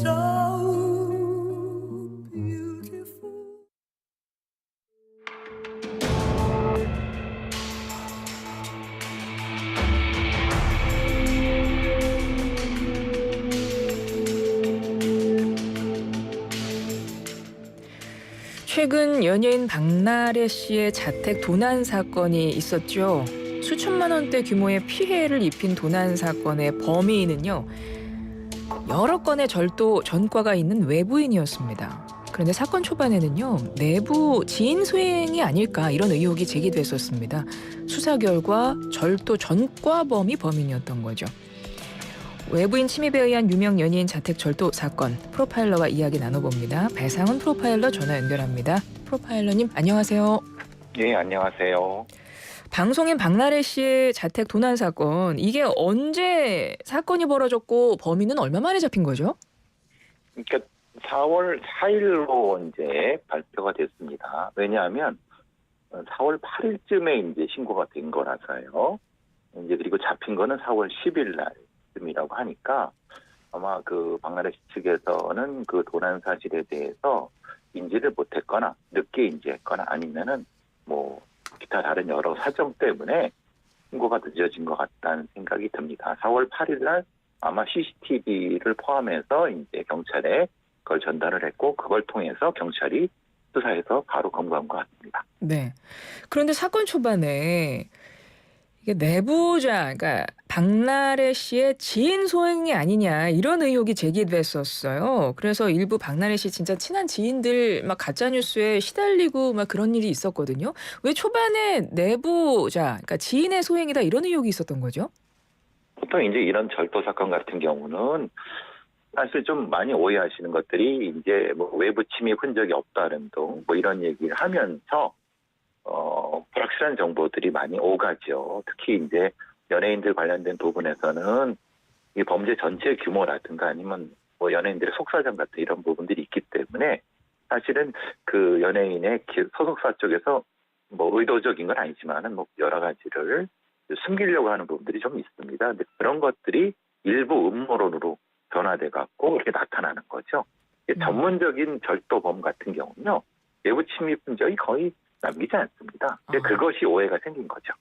so beautiful. 최근 연예인 박나래 씨의 자택 도난 사건이 있었죠. 수천만 원대 규모의 피해를 입힌 도난 사건의 범인은요, 여러 건의 절도 전과가 있는 외부인이었습니다. 그런데 사건 초반에는요, 내부 지인 소행이 아닐까 이런 의혹이 제기됐었습니다. 수사 결과 절도 전과범이 범인이었던 거죠. 외부인 침입에 의한 유명 연예인 자택 절도 사건, 프로파일러와 이야기 나눠봅니다. 배상훈 프로파일러 전화 연결합니다. 프로파일러님 안녕하세요. 예, 안녕하세요. 방송인 박나래 씨의 자택 도난 사건, 이게 언제 사건이 벌어졌고 범인은 얼마 만에 잡힌 거죠? 그러니까 4월 4일로 이제 발표가 됐습니다. 왜냐하면 4월 8일쯤에 이제 신고가 된 거라서요. 이제 그리고 잡힌 거는 4월 10일 날쯤이라고 하니까 아마 그 박나래 씨 측에서는 그 도난 사실에 대해서 인지를 못했거나 늦게 인지했거나 아니면은 뭐 기타 다른 여러 사정 때문에 신고가 늦어진 것 같다는 생각이 듭니다. 4월 8일 날 아마 CCTV를 포함해서 이제 경찰에 그걸 전달을 했고 그걸 통해서 경찰이 수사해서 바로 검거한 것 같습니다. 네. 그런데 사건 초반에 이게 내부자, 그러니까 박나래 씨의 지인 소행이 아니냐 이런 의혹이 제기됐었어요. 그래서 일부 박나래 씨 진짜 친한 지인들 막 가짜 뉴스에 시달리고 막 그런 일이 있었거든요. 왜 초반에 내부자, 그러니까 지인의 소행이다 이런 의혹이 있었던 거죠? 보통 이제 이런 절도 사건 같은 경우는 사실 좀 많이 오해하시는 것들이 이제 뭐 외부 침입 흔적이 없다는 등 뭐 이런 얘기를 하면서 불확실한 정보들이 많이 오가죠. 특히 이제 연예인들 관련된 부분에서는 이 범죄 전체 규모라든가 아니면 뭐 연예인들의 속사정 같은 이런 부분들이 있기 때문에 사실은 그 연예인의 소속사 쪽에서 뭐 의도적인 건 아니지만은 뭐 여러 가지를 숨기려고 하는 부분들이 좀 있습니다. 근데 그런 것들이 일부 음모론으로 변화돼 갖고 이렇게 나타나는 거죠. 전문적인 절도범 같은 경우는요, 외부 침입 흔적이 거의 남기지 않습니다. 그것이 오해가 생긴 거죠.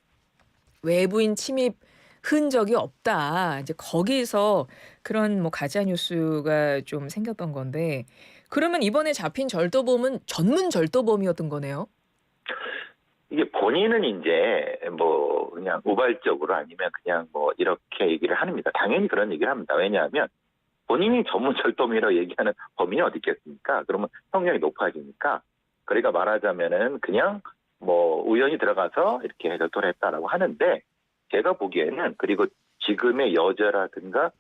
외부인 침입 흔적이 없다. 이제 거기서 그런 뭐 가짜 뉴스가 좀 생겼던 건데, 그러면 이번에 잡힌 절도범은 전문 절도범이었던 거네요? 이게 본인은 이제 뭐 그냥 우발적으로 아니면 그냥 뭐 이렇게 얘기를 합니다. 당연히 그런 얘기를 합니다. 왜냐하면 본인이 전문 절도범이라고 얘기하는 범인이 어디 있겠습니까? 그러면 형량이 높아지니까. 그러니까 말하자면은 그냥 뭐 우연히 들어가서 이렇게 절도를 했다라고 하는데, 제가 보기에는 그리고 지금의 여자라든가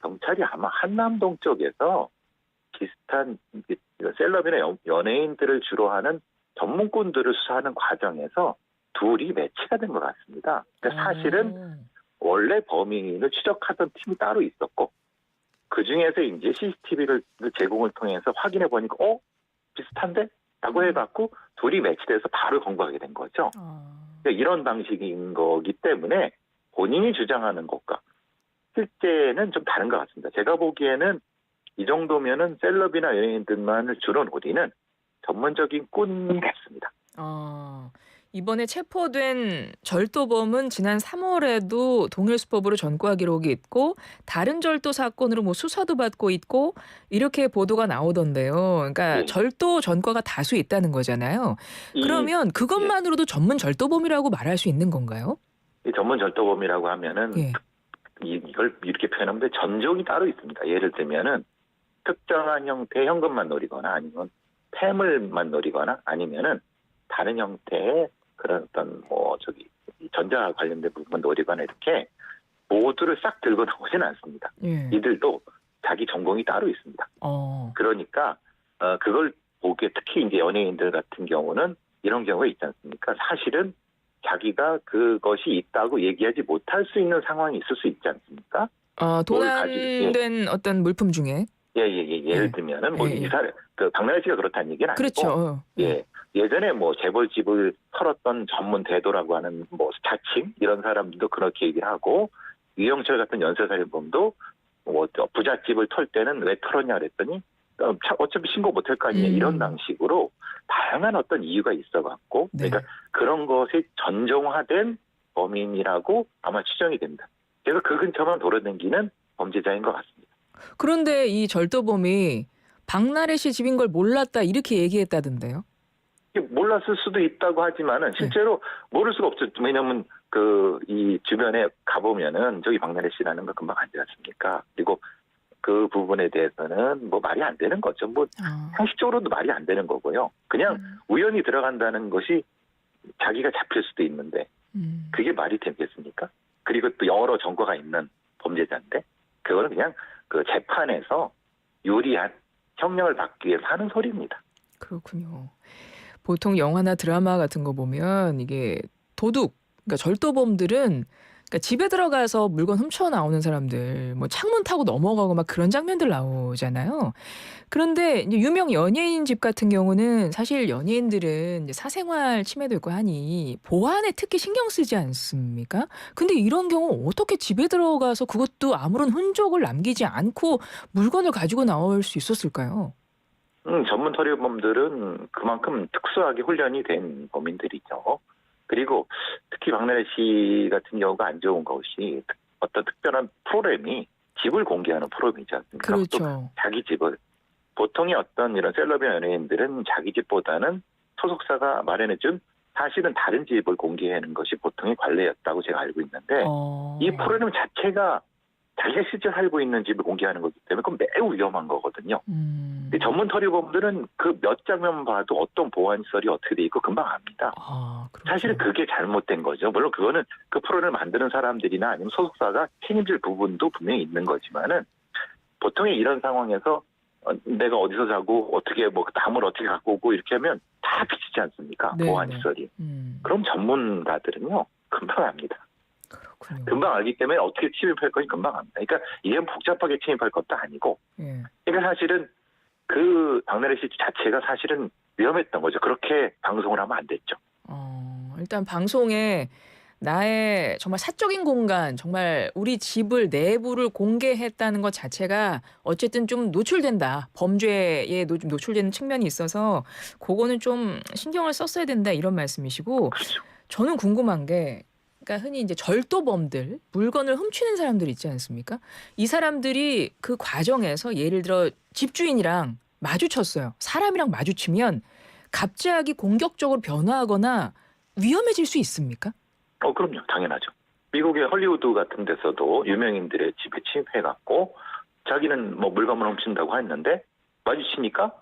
경찰이 아마 한남동 쪽에서 비슷한 셀럽이나 연예인들을 주로 하는 전문꾼들을 수사하는 과정에서 둘이 매치가 된 것 같습니다. 그러니까 사실은 원래 범인을 추적하던 팀이 따로 있었고 그 중에서 이제 CCTV를 제공을 통해서 확인해 보니까 비슷한데? 라고 해갖고 둘이 매치돼서 바로 검거하게 된 거죠. 그러니까 이런 방식인 거기 때문에 본인이 주장하는 것과 실제는 좀 다른 것 같습니다. 제가 보기에는 이 정도면은 셀럽이나 연예인들만을 주로 노리는 전문적인 꾼 같습니다. 이번에 체포된 절도범은 지난 3월에도 동일수법으로 전과 기록이 있고 다른 절도 사건으로 뭐 수사도 받고 있고 이렇게 보도가 나오던데요. 그러니까 절도 전과가 다수 있다는 거잖아요. 그러면 그것만으로도 전문 절도범이라고 말할 수 있는 건가요? 이 전문 절도범이라고 하면은 이걸 이렇게 표현하면 전종이 따로 있습니다. 예를 들면은 특정한 형태의 현금만 노리거나 아니면 폐물만 노리거나 아니면은 다른 형태의 그런 어떤 전자 관련된 부분 노리거나 이렇게 모두를 싹 들고 나오지는 않습니다. 이들도 자기 전공이 따로 있습니다. 그러니까 그걸 보기에 특히 이제 연예인들 같은 경우는 이런 경우가 있지 않습니까? 사실은 자기가 그것이 있다고 얘기하지 못할 수 있는 상황이 있을 수 있지 않습니까? 도난된 어떤 물품 중에? 예를 들면은 박나래 씨가 그렇다는 얘기는 아니고, 그렇죠. 예전에 뭐 재벌집을 털었던 전문 대도라고 하는 뭐 자칭 이런 사람들도 그렇게 얘기를 하고, 유영철 같은 연쇄살인범도 뭐 부잣집을 털 때는 왜 털었냐 그랬더니 어차피 신고 못할 거 아니냐 이런 방식으로 다양한 어떤 이유가 있어갖고 네. 그러니까 그런 것이 전종화된 범인이라고 아마 추정이 됩니다. 그래서 그 근처만 돌아다니는 범죄자인 것 같습니다. 그런데 이 절도범이 박나래 씨 집인 걸 몰랐다 이렇게 얘기했다던데요. 몰랐을 수도 있다고 하지만은 실제로 모를 수가 없죠. 왜냐하면 이 주변에 가보면은 저기 박나래 씨라는 거 금방 알지 않습니까? 그리고 그 부분에 대해서는 뭐 말이 안 되는 거죠. 뭐 상식적으로도 말이 안 되는 거고요. 그냥 우연히 들어간다는 것이 자기가 잡힐 수도 있는데 그게 말이 되겠습니까? 그리고 또 여러 전과가 있는 범죄자인데 그거는 그냥 그 재판에서 유리한 형량을 받기 위해서 하는 소리입니다. 그렇군요. 보통 영화나 드라마 같은 거 보면 이게 도둑, 그러니까 절도범들은 그러니까 집에 들어가서 물건 훔쳐 나오는 사람들, 뭐 창문 타고 넘어가고 막 그런 장면들 나오잖아요. 그런데 이제 유명 연예인 집 같은 경우는 사실 연예인들은 이제 사생활 침해도 있고 하니 보안에 특히 신경 쓰지 않습니까? 근데 이런 경우 어떻게 집에 들어가서 그것도 아무런 흔적을 남기지 않고 물건을 가지고 나올 수 있었을까요? 전문 털이범들은 그만큼 특수하게 훈련이 된 범인들이죠. 그리고 특히 박나래 씨 같은 경우가 안 좋은 것이 어떤 특별한 프로그램이 집을 공개하는 프로그램이지 않습니까? 또 그렇죠. 자기 집을. 보통의 어떤 이런 셀럽이나 연예인들은 자기 집보다는 소속사가 마련해준 사실은 다른 집을 공개하는 것이 보통의 관례였다고 제가 알고 있는데 이 프로그램 자체가 자기가 실제 살고 있는 집을 공개하는 거기 때문에 그건 매우 위험한 거거든요. 전문 털이범들은 그 몇 장면 봐도 어떤 보안시설이 어떻게 돼 있고 금방 압니다. 그렇죠. 사실은 그게 잘못된 거죠. 물론 그거는 그 프로그램을 만드는 사람들이나 아니면 소속사가 책임질 부분도 분명히 있는 거지만은 보통의 이런 상황에서 내가 어디서 자고 어떻게 뭐 담을 어떻게 갖고 오고 이렇게 하면 다 비치지 않습니까? 네, 보안시설이. 그럼 전문가들은요 금방 압니다. 그렇군요. 금방 알기 때문에 어떻게 침입할 건지 금방 압니다. 그러니까 이게 복잡하게 침입할 것도 아니고 예. 그러니까 사실은 그 박나래 씨 자체가 사실은 위험했던 거죠. 그렇게 방송을 하면 안 됐죠. 일단 방송에 나의 정말 사적인 공간, 정말 우리 집을 내부를 공개했다는 것 자체가 어쨌든 좀 노출된다. 범죄에 좀 노출되는 측면이 있어서 그거는 좀 신경을 썼어야 된다 이런 말씀이시고 그렇죠. 저는 궁금한 게 그러니까 흔히 이제 절도범들, 물건을 훔치는 사람들 있지 않습니까? 이 사람들이 그 과정에서 예를 들어 집주인이랑 마주쳤어요. 사람이랑 마주치면 갑자기 공격적으로 변화하거나 위험해질 수 있습니까? 그럼요. 당연하죠. 미국의 헐리우드 같은 데서도 유명인들의 집에 침입해갖고 자기는 뭐 물건을 훔친다고 했는데 마주치니까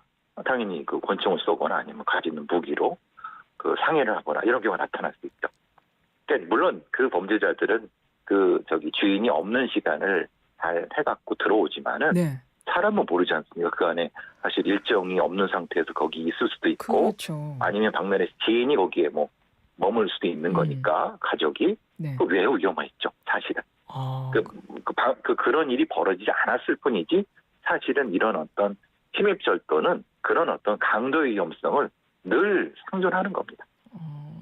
당연히 그 권총을 쏘거나 아니면 가지는 무기로 그 상해를 하거나 이런 경우가 나타날 수 있죠. 근데 물론 그 범죄자들은 주인이 없는 시간을 잘 해갖고 들어오지만은 네. 사람은 모르지 않습니까? 그 안에 사실 일정이 없는 상태에서 거기 있을 수도 있고 그렇죠. 아니면 박나래 지인이 거기에 뭐 머물 수도 있는 거니까 가족이 네. 그 매우 위험했죠. 사실은 그런 일이 벌어지지 않았을 뿐이지 사실은 이런 어떤 침입 절도는 그런 어떤 강도의 위험성을 늘 상존하는 겁니다.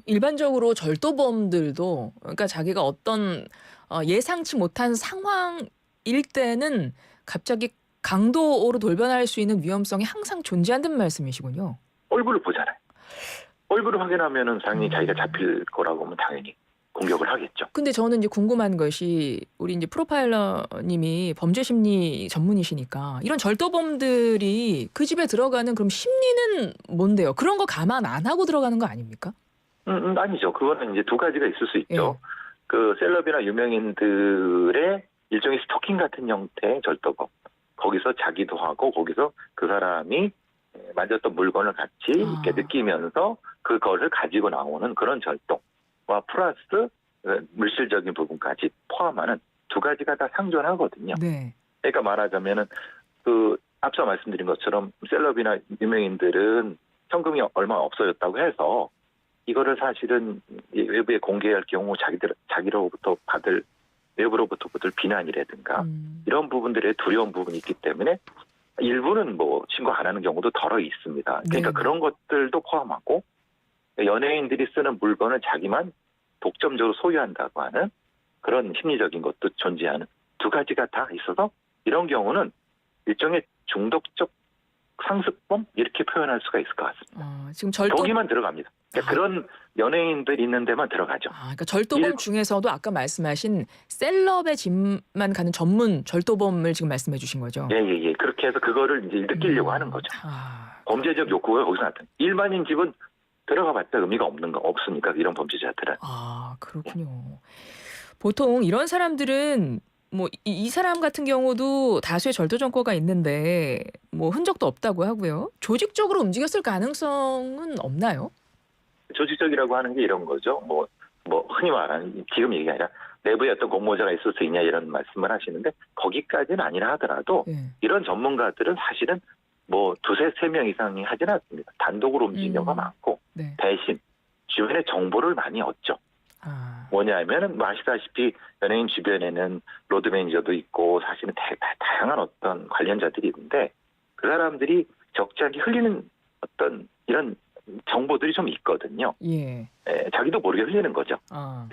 일반적으로 절도범들도 그러니까 자기가 어떤 예상치 못한 상황일 때는 갑자기 강도로 돌변할 수 있는 위험성이 항상 존재한다는 말씀이시군요. 얼굴을 보잖아요. 얼굴을 확인하면은 당연히 자기가 잡힐 거라고 하면 당연히 공격을 하겠죠. 근데 저는 이제 궁금한 것이 우리 이제 프로파일러님이 범죄 심리 전문이시니까 이런 절도범들이 그 집에 들어가는 그럼 심리는 뭔데요? 그런 거 감안 안 하고 들어가는 거 아닙니까? 아니죠. 그거는 이제 두 가지가 있을 수 있죠. 예. 그 셀럽이나 유명인들의 일종의 스토킹 같은 형태의 절도범. 거기서 자기도 하고 거기서 그 사람이 만졌던 물건을 같이 이렇게 느끼면서 그거를 가지고 나오는 그런 절도와 플러스 물질적인 부분까지 포함하는 두 가지가 다 상존하거든요. 네. 그러니까 말하자면은 앞서 말씀드린 것처럼 셀럽이나 유명인들은 현금이 얼마 없어졌다고 해서 이거를 사실은 외부에 공개할 경우 자기로부터 외부로부터 받을 비난이라든가 이런 부분들의 두려운 부분이 있기 때문에 일부는 뭐 신고 안 하는 경우도 덜어 있습니다. 그러니까 그런 것들도 포함하고 연예인들이 쓰는 물건을 자기만 독점적으로 소유한다고 하는 그런 심리적인 것도 존재하는 두 가지가 다 있어서 이런 경우는 일종의 중독적 상습범 이렇게 표현할 수가 있을 것 같습니다. 지금 절도 거기만 들어갑니다. 그러니까 그런 연예인들 있는 데만 들어가죠. 그러니까 절도범 중에서도 아까 말씀하신 셀럽의 집만 가는 전문 절도범을 지금 말씀해 주신 거죠? 예. 그렇게 해서 그거를 이제 느끼려고 하는 거죠. 범죄적 욕구가 거기서 나타나. 일반인 집은 들어가봤자 의미가 없으니까 이런 범죄자들은. 그렇군요. 보통 이런 사람들은 뭐 이 사람 같은 경우도 다수의 절도 전과가 있는데 뭐 흔적도 없다고 하고요. 조직적으로 움직였을 가능성은 없나요? 조직적이라고 하는 게 이런 거죠. 뭐 흔히 말하는 지금 얘기가 아니라 내부에 어떤 공모자가 있을 수 있냐 이런 말씀을 하시는데 거기까지는 아니라 하더라도 이런 전문가들은 사실은 뭐 두세 세 명 이상이 하지는 않습니다. 단독으로 움직이는 경우가 많고 대신 주변에 정보를 많이 얻죠. 뭐냐면은 아시다시피 연예인 주변에는 로드 매니저도 있고 사실은 다양한 어떤 관련자들이 있는데 그 사람들이 적지 않게 흘리는 어떤 이런 정보들이 좀 있거든요. 자기도 모르게 흘리는 거죠.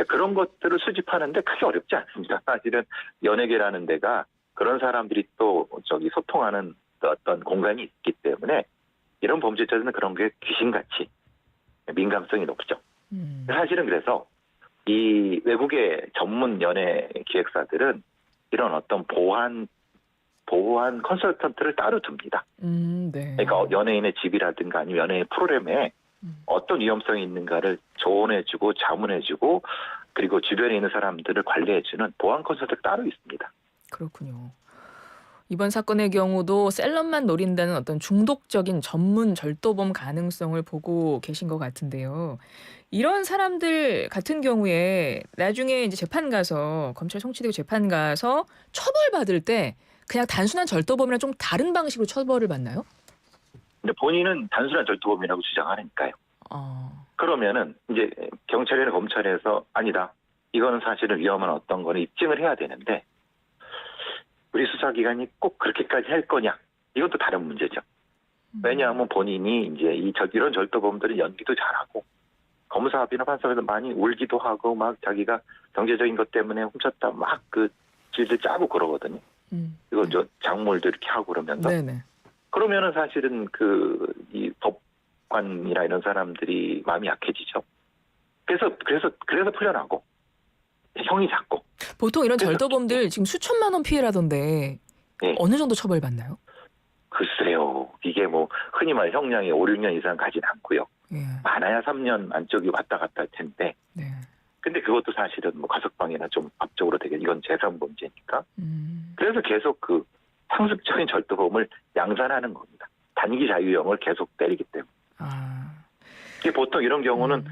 그런 것들을 수집하는데 크게 어렵지 않습니다. 사실은 연예계라는 데가 그런 사람들이 또 소통하는 어떤 공간이 있기 때문에 이런 범죄자들은 그런 게 귀신같이 민감성이 높죠. 사실은 그래서 이 외국의 전문 연예 기획사들은 이런 어떤 보안 컨설턴트를 따로 둡니다. 그러니까 연예인의 집이라든가 아니면 연예인 프로그램에 어떤 위험성이 있는가를 조언해주고 자문해주고 그리고 주변에 있는 사람들을 관리해주는 보안 컨설턴트가 따로 있습니다. 그렇군요. 이번 사건의 경우도 셀럽만 노린다는 어떤 중독적인 전문 절도범 가능성을 보고 계신 것 같은데요. 이런 사람들 같은 경우에 나중에 이제 재판 가서 검찰 송치되고 재판 가서 처벌받을 때 그냥 단순한 절도범이랑 좀 다른 방식으로 처벌을 받나요? 근데 본인은 단순한 절도범이라고 주장하니까요. 그러면은 이제 경찰이나 검찰에서 아니다. 이거는 사실은 위험한 어떤 거는 입증을 해야 되는데 우리 수사기관이 꼭 그렇게까지 할 거냐? 이건 또 다른 문제죠. 왜냐하면 본인이 이제 이런 절도범들은 연기도 잘하고 검사 앞이나 판사 앞에서 많이 울기도 하고 막 자기가 경제적인 것 때문에 훔쳤다 막 그 질질 짜고 그러거든요. 이거 작물도 이렇게 하고 그러면서. 그러면은 사실은 이 법관이나 이런 사람들이 마음이 약해지죠. 그래서 풀려나고 형이 작고. 보통 이런 절도범들 지금 수천만 원 피해라던데 어느 정도 처벌받나요? 글쎄요. 이게 뭐 흔히 말 형량이 5, 6년 이상 가진 않고요. 많아야 3년 안쪽이 왔다 갔다 할 텐데. 근데 그것도 사실은 뭐 가석방이나 좀 앞쪽으로 되게 이건 재산 범죄니까. 그래서 계속 그 상습적인 절도범을 양산하는 겁니다. 단기 자유형을 계속 때리기 때문에. 이게 보통 이런 경우는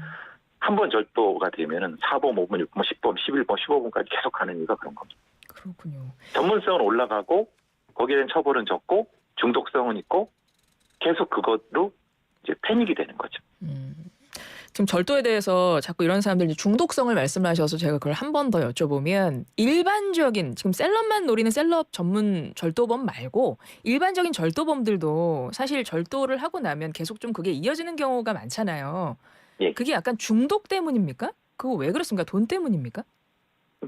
한 번 절도가 되면은 4범, 5범, 6범, 10범, 11범, 15범까지 계속 하는 이유가 그런 겁니다. 그렇군요. 전문성은 올라가고 거기에 대한 처벌은 적고 중독성은 있고 계속 그것로 이제 패닉이 되는 거죠. 지금 절도에 대해서 자꾸 이런 사람들 중독성을 말씀하셔서 제가 그걸 한 번 더 여쭤보면 일반적인 지금 셀럽만 노리는 셀럽 전문 절도범 말고 일반적인 절도범들도 사실 절도를 하고 나면 계속 좀 그게 이어지는 경우가 많잖아요. 그게 약간 중독 때문입니까? 그거 왜 그렇습니까? 돈 때문입니까?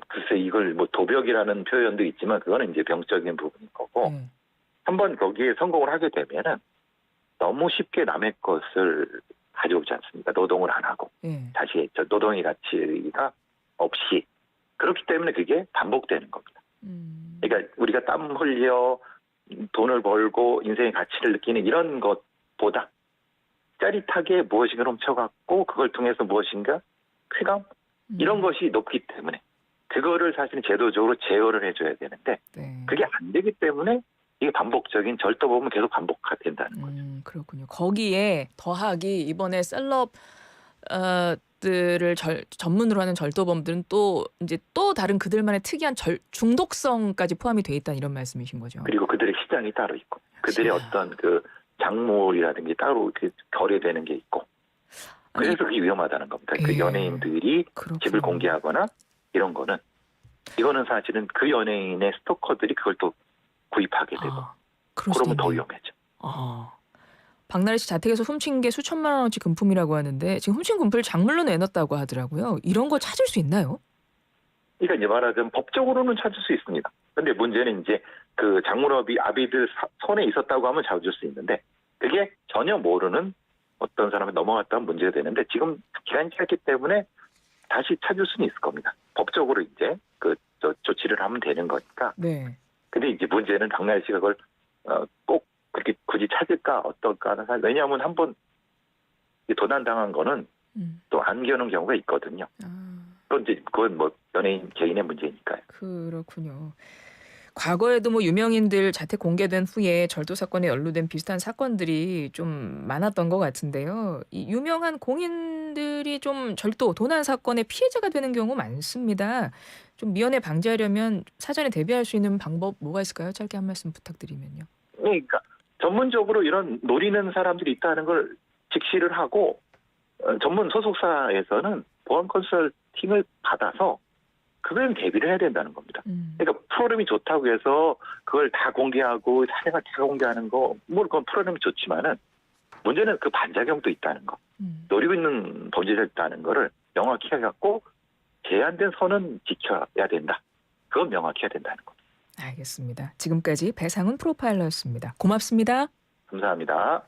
글쎄 이걸 뭐 도벽이라는 표현도 있지만 그거는 이제 병적인 부분인 거고 한번 거기에 성공을 하게 되면은 너무 쉽게 남의 것을 가져오지 않습니까? 노동을 안 하고 다시 노동의 가치가 없이 그렇기 때문에 그게 반복되는 겁니다. 그러니까 우리가 땀 흘려 돈을 벌고 인생의 가치를 느끼는 이런 것보다 짜릿하게 무엇인가 훔쳐갖고 그걸 통해서 무엇인가 쾌감 이런 것이 높기 때문에 그거를 사실은 제도적으로 제어를 해줘야 되는데 그게 안 되기 때문에 이게 반복적인 절도범은 계속 반복된다는 거죠. 그렇군요. 거기에 더하기 이번에 셀럽 들을 전문으로 하는 절도범들은 또 다른 그들만의 특이한 중독성까지 포함이 돼 있다는 이런 말씀이신 거죠. 그리고 그들의 시장이 따로 있고 그들의 어떤 그 작물이라든지 따로 이렇게 거래되는 게 있고 그래서 그게 위험하다는 겁니다. 그 연예인들이 집을 공개하거나 이런 거는 이거는 사실은 그 연예인의 스토커들이 그걸 또 구입하게 되고 그러면 더 위험해져. 박나래 씨 자택에서 훔친 게 수천만 원어치 금품이라고 하는데 지금 훔친 금품을 작물로 내놨다고 하더라고요. 이런 거 찾을 수 있나요? 그러니까 이제 말하자면 법적으로는 찾을 수 있습니다. 근데 문제는 이제 그 작물업이 아비들 손에 있었다고 하면 잡아줄 수 있는데 그게 전혀 모르는 어떤 사람이 넘어갔다면 문제가 되는데 지금 기간이 짧기 때문에 다시 찾을 수는 있을 겁니다. 법적으로 이제 조치를 하면 되는 거니까. 네. 근데 이제 문제는 박나래 씨가 그걸 꼭 그렇게 굳이 찾을까 어떨까 하는 사실. 왜냐하면 한번 도난당한 거는 또 안 겨누는 경우가 있거든요. 그건 뭐 연예인 개인의 문제니까요. 그렇군요. 과거에도 뭐 유명인들 자택 공개된 후에 절도 사건에 연루된 비슷한 사건들이 좀 많았던 것 같은데요. 이 유명한 공인들이 좀 절도, 도난 사건의 피해자가 되는 경우 많습니다. 좀 미연에 방지하려면 사전에 대비할 수 있는 방법 뭐가 있을까요? 짧게 한 말씀 부탁드리면요. 그러니까 전문적으로 이런 노리는 사람들이 있다는 걸 직시를 하고 전문 소속사에서는 보안 컨설팅을 받아서 그걸 대비를 해야 된다는 겁니다. 그러니까 프로그램이 좋다고 해서 그걸 다 공개하고 사례가 다 공개하는 거, 뭐 그건 프로그램이 좋지만은 문제는 그 반작용도 있다는 거. 노리고 있는 범죄자가 있다는 거를 명확히 해갖고 제한된 선은 지켜야 된다. 그건 명확히 해야 된다는 거. 알겠습니다. 지금까지 배상훈 프로파일러였습니다. 고맙습니다. 감사합니다.